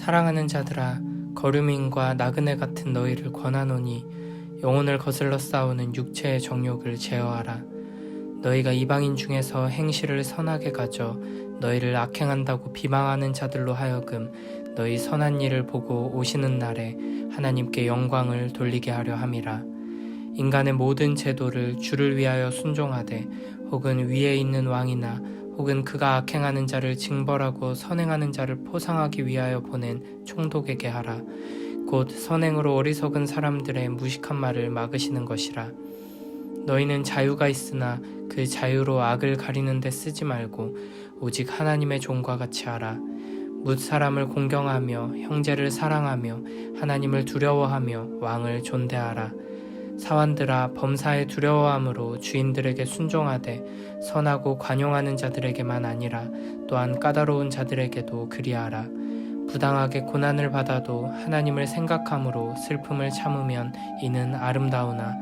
사랑하는 자들아, 거류민과 나그네 같은 너희를 권하노니 영혼을 거슬러 싸우는 육체의 정욕을 제어하라. 너희가 이방인 중에서 행실을 선하게 가져 너희를 악행한다고 비방하는 자들로 하여금 너희 선한 일을 보고 오시는 날에 하나님께 영광을 돌리게 하려 함이라. 인간의 모든 제도를 주를 위하여 순종하되 혹은 위에 있는 왕이나 혹은 그가 악행하는 자를 징벌하고 선행하는 자를 포상하기 위하여 보낸 총독에게 하라. 곧 선행으로 어리석은 사람들의 무식한 말을 막으시는 것이라. 너희는 자유가 있으나 그 자유로 악을 가리는 데 쓰지 말고 오직 하나님의 종과 같이 하라. 뭇 사람을 공경하며 형제를 사랑하며 하나님을 두려워하며 왕을 존대하라. 사환들아, 범사에 두려워함으로 주인들에게 순종하되 선하고 관용하는 자들에게만 아니라 또한 까다로운 자들에게도 그리하라. 부당하게 고난을 받아도 하나님을 생각함으로 슬픔을 참으면 이는 아름다우나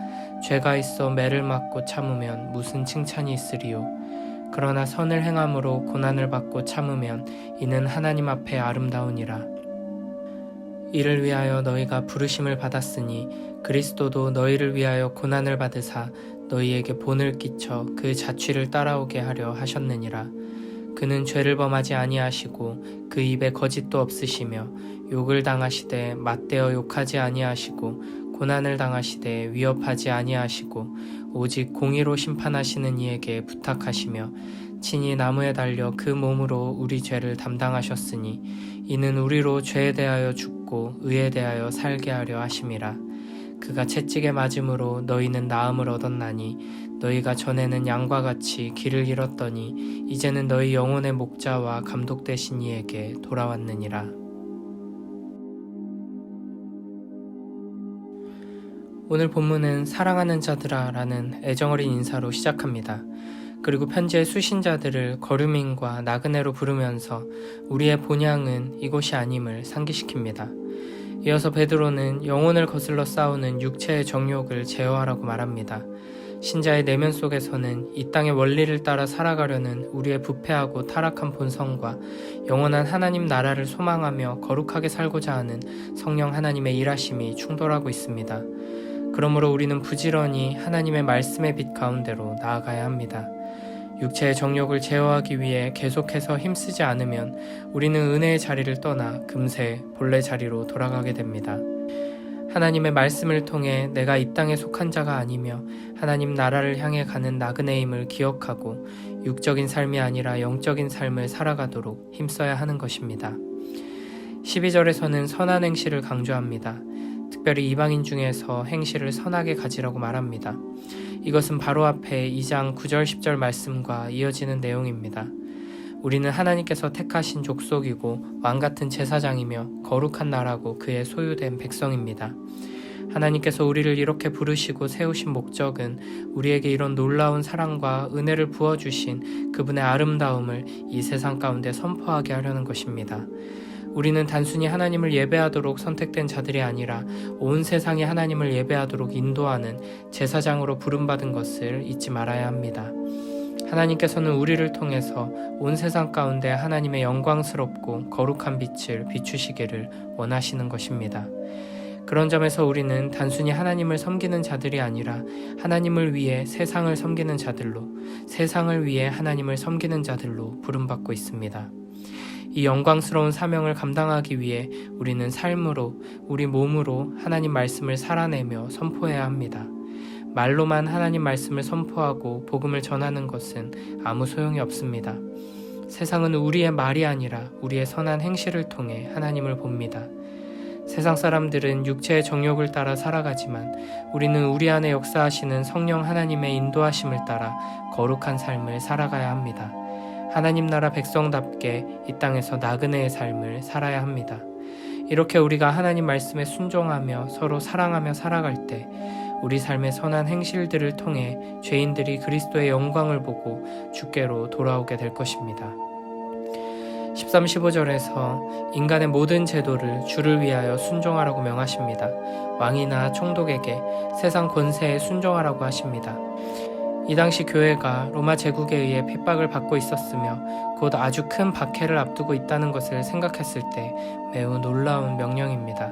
죄가 있어 매를 맞고 참으면 무슨 칭찬이 있으리요. 그러나 선을 행함으로 고난을 받고 참으면 이는 하나님 앞에 아름다우니라. 이를 위하여 너희가 부르심을 받았으니 그리스도도 너희를 위하여 고난을 받으사 너희에게 본을 끼쳐 그 자취를 따라오게 하려 하셨느니라. 그는 죄를 범하지 아니하시고 그 입에 거짓도 없으시며 욕을 당하시되 맞대어 욕하지 아니하시고 고난을 당하시되 위협하지 아니하시고 오직 공의로 심판하시는 이에게 부탁하시며 친히 나무에 달려 그 몸으로 우리 죄를 담당하셨으니 이는 우리로 죄에 대하여 죽고 의에 대하여 살게 하려 하심이라. 그가 채찍에 맞음으로 너희는 나음을 얻었나니 너희가 전에는 양과 같이 길을 잃었더니 이제는 너희 영혼의 목자와 감독 되신 이에게 돌아왔느니라. 오늘 본문은 사랑하는 자들아 라는 애정어린 인사로 시작합니다. 그리고 편지의 수신자들을 거류민과 나그네로 부르면서 우리의 본향은 이곳이 아님을 상기시킵니다. 이어서 베드로는 영혼을 거슬러 싸우는 육체의 정욕을 제어하라고 말합니다. 신자의 내면 속에서는 이 땅의 원리를 따라 살아가려는 우리의 부패하고 타락한 본성과 영원한 하나님 나라를 소망하며 거룩하게 살고자 하는 성령 하나님의 일하심이 충돌하고 있습니다. 그러므로 우리는 부지런히 하나님의 말씀의 빛 가운데로 나아가야 합니다. 육체의 정욕을 제어하기 위해 계속해서 힘쓰지 않으면 우리는 은혜의 자리를 떠나 금세 본래 자리로 돌아가게 됩니다. 하나님의 말씀을 통해 내가 이 땅에 속한 자가 아니며 하나님 나라를 향해 가는 나그네임을 기억하고 육적인 삶이 아니라 영적인 삶을 살아가도록 힘써야 하는 것입니다. 12절에서는 선한 행실을 강조합니다. 특별히 이방인 중에서 행실을 선하게 가지라고 말합니다. 이것은 바로 앞에 2장 9절 10절 말씀과 이어지는 내용입니다. 우리는 하나님께서 택하신 족속이고 왕같은 제사장이며 거룩한 나라고 그의 소유된 백성입니다. 하나님께서 우리를 이렇게 부르시고 세우신 목적은 우리에게 이런 놀라운 사랑과 은혜를 부어주신 그분의 아름다움을 이 세상 가운데 선포하게 하려는 것입니다. 우리는 단순히 하나님을 예배하도록 선택된 자들이 아니라 온 세상이 하나님을 예배하도록 인도하는 제사장으로 부름받은 것을 잊지 말아야 합니다. 하나님께서는 우리를 통해서 온 세상 가운데 하나님의 영광스럽고 거룩한 빛을 비추시기를 원하시는 것입니다. 그런 점에서 우리는 단순히 하나님을 섬기는 자들이 아니라 하나님을 위해 세상을 섬기는 자들로, 세상을 위해 하나님을 섬기는 자들로 부름받고 있습니다. 이 영광스러운 사명을 감당하기 위해 우리는 삶으로, 우리 몸으로 하나님 말씀을 살아내며 선포해야 합니다. 말로만 하나님 말씀을 선포하고 복음을 전하는 것은 아무 소용이 없습니다. 세상은 우리의 말이 아니라 우리의 선한 행실을 통해 하나님을 봅니다. 세상 사람들은 육체의 정욕을 따라 살아가지만 우리는 우리 안에 역사하시는 성령 하나님의 인도하심을 따라 거룩한 삶을 살아가야 합니다. 하나님 나라 백성답게 이 땅에서 나그네의 삶을 살아야 합니다. 이렇게 우리가 하나님 말씀에 순종하며 서로 사랑하며 살아갈 때 우리 삶의 선한 행실들을 통해 죄인들이 그리스도의 영광을 보고 주께로 돌아오게 될 것입니다. 13, 15절에서 인간의 모든 제도를 주를 위하여 순종하라고 명하십니다. 왕이나 총독에게 세상 권세에 순종하라고 하십니다. 이 당시 교회가 로마 제국에 의해 핍박을 받고 있었으며 곧 아주 큰 박해를 앞두고 있다는 것을 생각했을 때 매우 놀라운 명령입니다.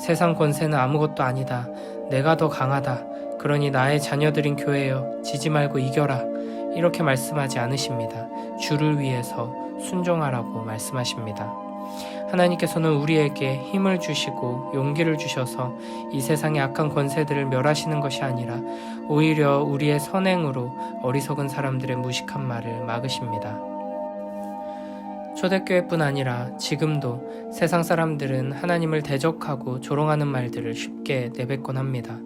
세상 권세는 아무것도 아니다. 내가 더 강하다. 그러니 나의 자녀들인 교회여 지지 말고 이겨라. 이렇게 말씀하지 않으십니다. 주를 위해서 순종하라고 말씀하십니다. 하나님께서는 우리에게 힘을 주시고 용기를 주셔서 이 세상의 악한 권세들을 멸하시는 것이 아니라 오히려 우리의 선행으로 어리석은 사람들의 무식한 말을 막으십니다. 초대교회뿐 아니라 지금도 세상 사람들은 하나님을 대적하고 조롱하는 말들을 쉽게 내뱉곤 합니다.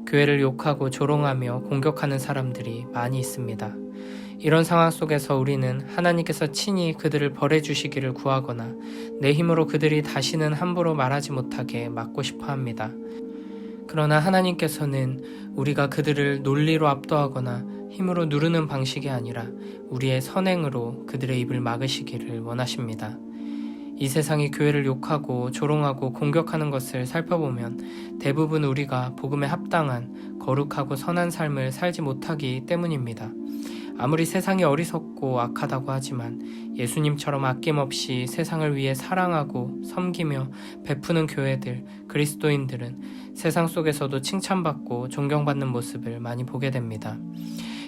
교회를 욕하고 조롱하며 공격하는 사람들이 많이 있습니다. 이런 상황 속에서 우리는 하나님께서 친히 그들을 벌해주시기를 구하거나 내 힘으로 그들이 다시는 함부로 말하지 못하게 막고 싶어 합니다. 그러나 하나님께서는 우리가 그들을 논리로 압도하거나 힘으로 누르는 방식이 아니라 우리의 선행으로 그들의 입을 막으시기를 원하십니다. 이 세상이 교회를 욕하고 조롱하고 공격하는 것을 살펴보면 대부분 우리가 복음에 합당한 거룩하고 선한 삶을 살지 못하기 때문입니다. 아무리 세상이 어리석고 악하다고 하지만 예수님처럼 아낌없이 세상을 위해 사랑하고 섬기며 베푸는 교회들, 그리스도인들은 세상 속에서도 칭찬받고 존경받는 모습을 많이 보게 됩니다.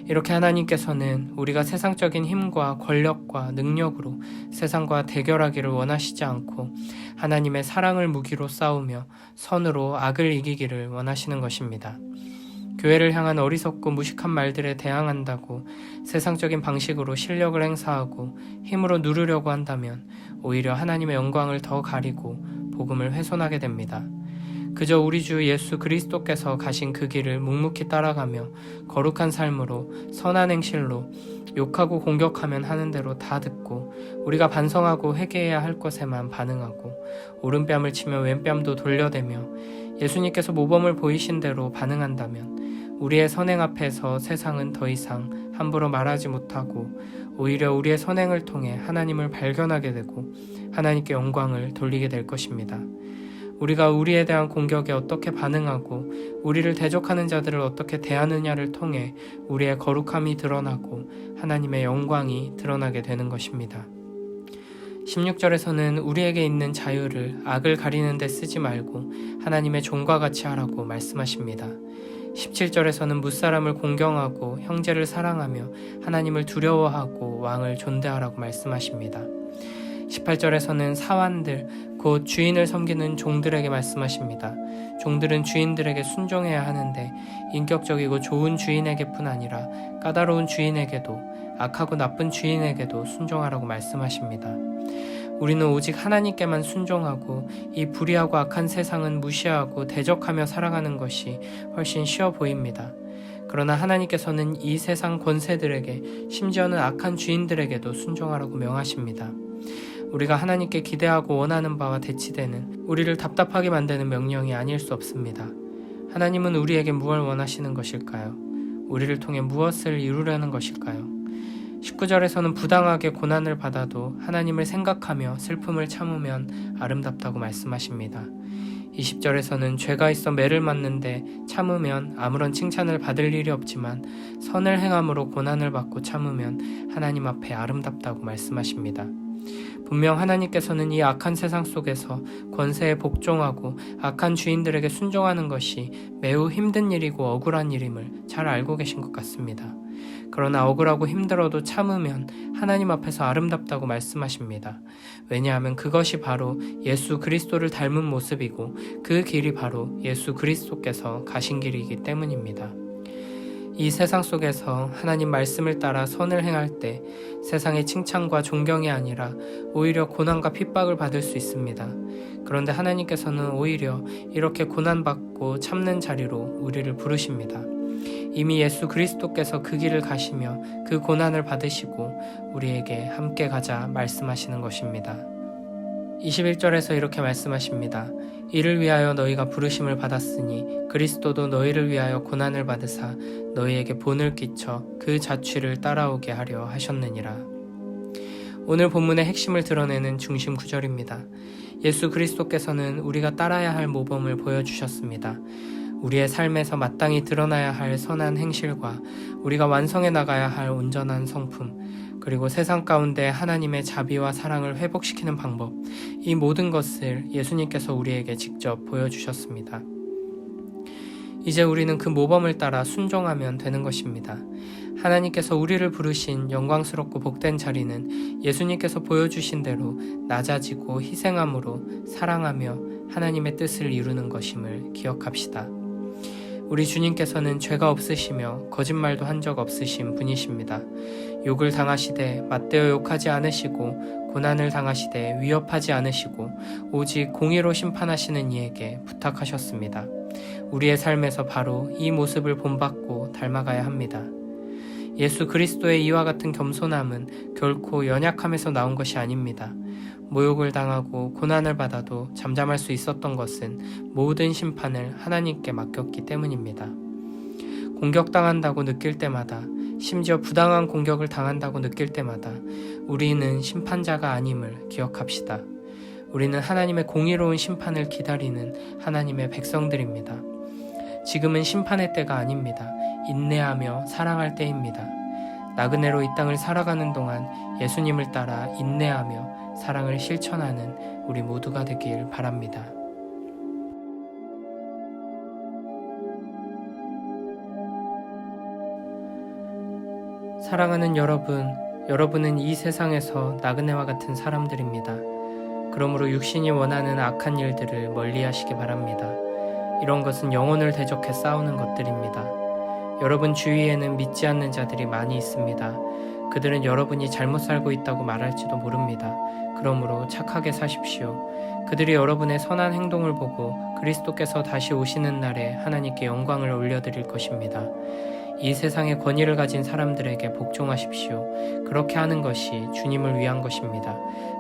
이렇게 하나님께서는 우리가 세상적인 힘과 권력과 능력으로 세상과 대결하기를 원하시지 않고 하나님의 사랑을 무기로 싸우며 선으로 악을 이기기를 원하시는 것입니다. 교회를 향한 어리석고 무식한 말들에 대항한다고 세상적인 방식으로 실력을 행사하고 힘으로 누르려고 한다면 오히려 하나님의 영광을 더 가리고 복음을 훼손하게 됩니다. 그저 우리 주 예수 그리스도께서 가신 그 길을 묵묵히 따라가며 거룩한 삶으로 선한 행실로 욕하고 공격하면 하는 대로 다 듣고 우리가 반성하고 회개해야 할 것에만 반응하고 오른뺨을 치며 왼뺨도 돌려대며 예수님께서 모범을 보이신 대로 반응한다면 우리의 선행 앞에서 세상은 더 이상 함부로 말하지 못하고 오히려 우리의 선행을 통해 하나님을 발견하게 되고 하나님께 영광을 돌리게 될 것입니다. 우리가 우리에 대한 공격에 어떻게 반응하고 우리를 대적하는 자들을 어떻게 대하느냐를 통해 우리의 거룩함이 드러나고 하나님의 영광이 드러나게 되는 것입니다. 16절에서는 우리에게 있는 자유를 악을 가리는 데 쓰지 말고 하나님의 종과 같이 하라고 말씀하십니다. 17절에서는 무사람을 공경하고 형제를 사랑하며 하나님을 두려워하고 왕을 존대하라고 말씀하십니다. 18절에서는 사환들, 곧 주인을 섬기는 종들에게 말씀하십니다. 종들은 주인들에게 순종해야 하는데 인격적이고 좋은 주인에게뿐 아니라 까다로운 주인에게도 악하고 나쁜 주인에게도 순종하라고 말씀하십니다. 우리는 오직 하나님께만 순종하고 이 불의하고 악한 세상은 무시하고 대적하며 살아가는 것이 훨씬 쉬워 보입니다. 그러나 하나님께서는 이 세상 권세들에게 심지어는 악한 주인들에게도 순종하라고 명하십니다. 우리가 하나님께 기대하고 원하는 바와 대치되는 우리를 답답하게 만드는 명령이 아닐 수 없습니다. 하나님은 우리에게 무엇을 원하시는 것일까요? 우리를 통해 무엇을 이루려는 것일까요? 19절에서는 부당하게 고난을 받아도 하나님을 생각하며 슬픔을 참으면 아름답다고 말씀하십니다. 20절에서는 죄가 있어 매를 맞는데 참으면 아무런 칭찬을 받을 일이 없지만 선을 행함으로 고난을 받고 참으면 하나님 앞에 아름답다고 말씀하십니다. 분명 하나님께서는 이 악한 세상 속에서 권세에 복종하고 악한 주인들에게 순종하는 것이 매우 힘든 일이고 억울한 일임을 잘 알고 계신 것 같습니다. 그러나 억울하고 힘들어도 참으면 하나님 앞에서 아름답다고 말씀하십니다. 왜냐하면 그것이 바로 예수 그리스도를 닮은 모습이고 그 길이 바로 예수 그리스도께서 가신 길이기 때문입니다. 이 세상 속에서 하나님 말씀을 따라 선을 행할 때 세상의 칭찬과 존경이 아니라 오히려 고난과 핍박을 받을 수 있습니다. 그런데 하나님께서는 오히려 이렇게 고난받고 참는 자리로 우리를 부르십니다. 이미 예수 그리스도께서 그 길을 가시며 그 고난을 받으시고 우리에게 함께 가자 말씀하시는 것입니다. 21절에서 이렇게 말씀하십니다. 이를 위하여 너희가 부르심을 받았으니 그리스도도 너희를 위하여 고난을 받으사 너희에게 본을 끼쳐 그 자취를 따라오게 하려 하셨느니라. 오늘 본문의 핵심을 드러내는 중심 구절입니다. 예수 그리스도께서는 우리가 따라야 할 모범을 보여주셨습니다. 우리의 삶에서 마땅히 드러나야 할 선한 행실과 우리가 완성해 나가야 할 온전한 성품, 그리고 세상 가운데 하나님의 자비와 사랑을 회복시키는 방법, 이 모든 것을 예수님께서 우리에게 직접 보여주셨습니다. 이제 우리는 그 모범을 따라 순종하면 되는 것입니다. 하나님께서 우리를 부르신 영광스럽고 복된 자리는 예수님께서 보여주신 대로 낮아지고 희생함으로 사랑하며 하나님의 뜻을 이루는 것임을 기억합시다. 우리 주님께서는 죄가 없으시며 거짓말도 한 적 없으신 분이십니다. 욕을 당하시되 맞대어 욕하지 않으시고 고난을 당하시되 위협하지 않으시고 오직 공의로 심판하시는 이에게 부탁하셨습니다. 우리의 삶에서 바로 이 모습을 본받고 닮아가야 합니다. 예수 그리스도의 이와 같은 겸손함은 결코 연약함에서 나온 것이 아닙니다. 모욕을 당하고 고난을 받아도 잠잠할 수 있었던 것은 모든 심판을 하나님께 맡겼기 때문입니다. 공격당한다고 느낄 때마다, 심지어 부당한 공격을 당한다고 느낄 때마다 우리는 심판자가 아님을 기억합시다. 우리는 하나님의 공의로운 심판을 기다리는 하나님의 백성들입니다. 지금은 심판의 때가 아닙니다. 인내하며 사랑할 때입니다. 나그네로 이 땅을 살아가는 동안 예수님을 따라 인내하며 사랑을 실천하는 우리 모두가 되길 바랍니다. 사랑하는 여러분, 여러분은 이 세상에서 나그네와 같은 사람들입니다. 그러므로 육신이 원하는 악한 일들을 멀리하시기 바랍니다. 이런 것은 영혼을 대적해 싸우는 것들입니다. 여러분 주위에는 믿지 않는 자들이 많이 있습니다. 그들은 여러분이 잘못 살고 있다고 말할지도 모릅니다. 그러므로 착하게 사십시오. 그들이 여러분의 선한 행동을 보고 그리스도께서 다시 오시는 날에 하나님께 영광을 올려드릴 것입니다. 이 세상의 권위를 가진 사람들에게 복종하십시오. 그렇게 하는 것이 주님을 위한 것입니다.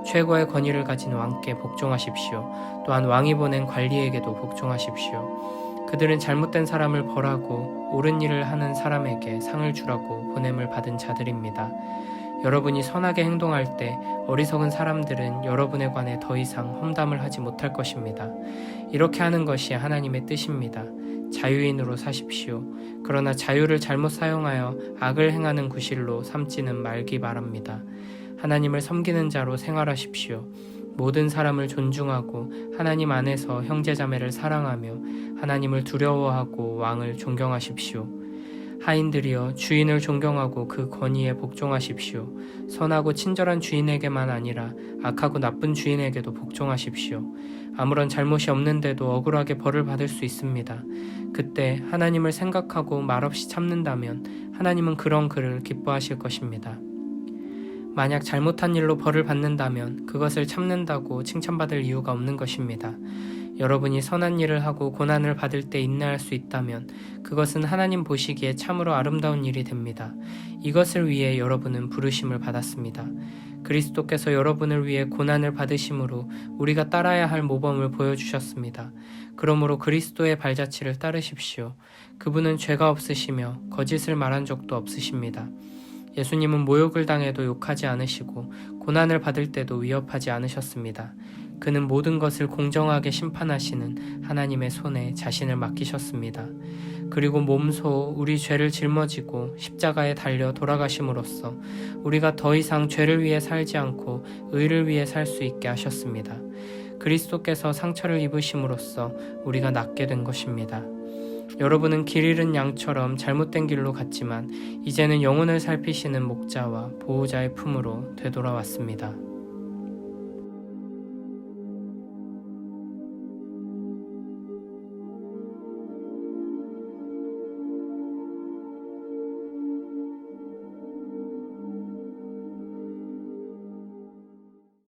최고의 권위를 가진 왕께 복종하십시오. 또한 왕이 보낸 관리에게도 복종하십시오. 그들은 잘못된 사람을 벌하고 옳은 일을 하는 사람에게 상을 주라고 보냄을 받은 자들입니다. 여러분이 선하게 행동할 때 어리석은 사람들은 여러분에 관해 더 이상 험담을 하지 못할 것입니다. 이렇게 하는 것이 하나님의 뜻입니다. 자유인으로 사십시오. 그러나 자유를 잘못 사용하여 악을 행하는 구실로 삼지는 말기 바랍니다. 하나님을 섬기는 자로 생활하십시오. 모든 사람을 존중하고 하나님 안에서 형제자매를 사랑하며 하나님을 두려워하고 왕을 존경하십시오. 하인들이여 주인을 존경하고 그 권위에 복종하십시오. 선하고 친절한 주인에게만 아니라 악하고 나쁜 주인에게도 복종하십시오. 아무런 잘못이 없는데도 억울하게 벌을 받을 수 있습니다. 그때 하나님을 생각하고 말없이 참는다면 하나님은 그런 그를 기뻐하실 것입니다. 만약 잘못한 일로 벌을 받는다면 그것을 참는다고 칭찬받을 이유가 없는 것입니다. 여러분이 선한 일을 하고 고난을 받을 때 인내할 수 있다면 그것은 하나님 보시기에 참으로 아름다운 일이 됩니다. 이것을 위해 여러분은 부르심을 받았습니다. 그리스도께서 여러분을 위해 고난을 받으심으로 우리가 따라야 할 모범을 보여주셨습니다. 그러므로 그리스도의 발자취를 따르십시오. 그분은 죄가 없으시며 거짓을 말한 적도 없으십니다. 예수님은 모욕을 당해도 욕하지 않으시고 고난을 받을 때도 위협하지 않으셨습니다. 그는 모든 것을 공정하게 심판하시는 하나님의 손에 자신을 맡기셨습니다. 그리고 몸소 우리 죄를 짊어지고 십자가에 달려 돌아가심으로써 우리가 더 이상 죄를 위해 살지 않고 의를 위해 살 수 있게 하셨습니다. 그리스도께서 상처를 입으심으로써 우리가 낫게 된 것입니다. 여러분은 길 잃은 양처럼 잘못된 길로 갔지만 이제는 영혼을 살피시는 목자와 보호자의 품으로 되돌아왔습니다.